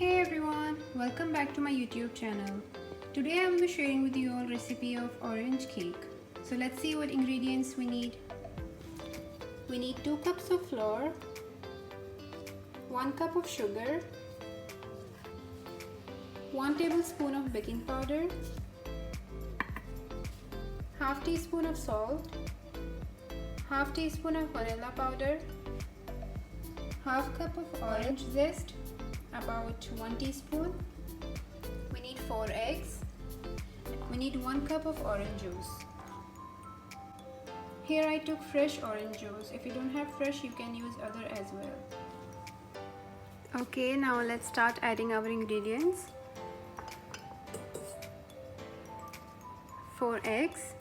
Hey everyone, welcome back to my YouTube channel. Today I will be sharing with you all recipe of orange cake. So let's see what ingredients we need. We need 2 cups of flour, 1 cup of sugar, 1 tablespoon of baking powder, half teaspoon of salt, half teaspoon of vanilla powder, half cup of orange zest, about 1 teaspoon. We need 4 eggs. We need 1 cup of orange juice. Here I took fresh orange juice. If you don't have fresh, you can use other as well. Okay, now let's start adding our ingredients. 4 eggs,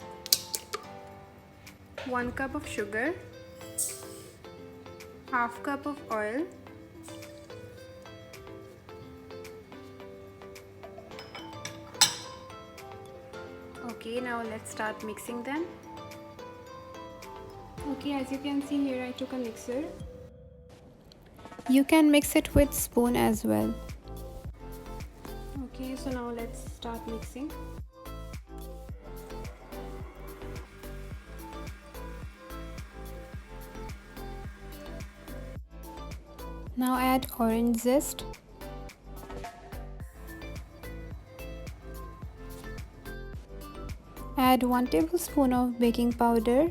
1 cup of sugar, half cup of oil, okay, now let's start mixing them. Okay, as you can see here I took a mixer. You can mix it with spoon as well. Okay, so now let's start mixing. Now add orange zest. Add 1 tablespoon of baking powder,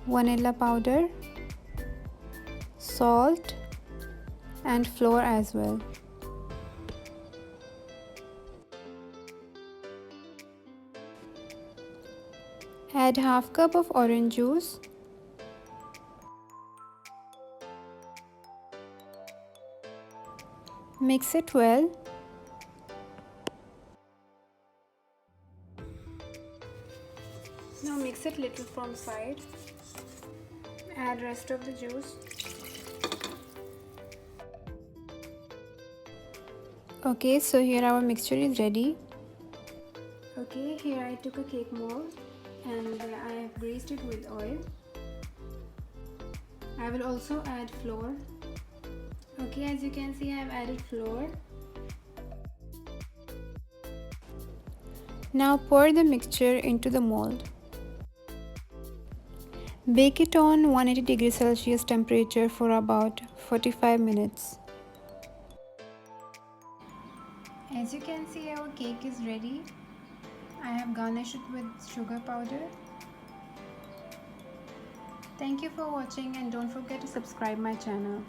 vanilla powder, salt and flour as well. Add half cup of orange juice. Mix it well. Now mix it little from side. Add rest of the juice. Okay, so here our mixture is ready. Okay, here I took a cake mold and I have greased it with oil. I will also add flour. Okay, as you can see I have added flour. Now pour the mixture into the mold. Bake it on 180 degrees Celsius temperature for about 45 minutes. As you can see our cake is ready. I have garnished it with sugar powder. Thank you for watching and don't forget to subscribe my channel.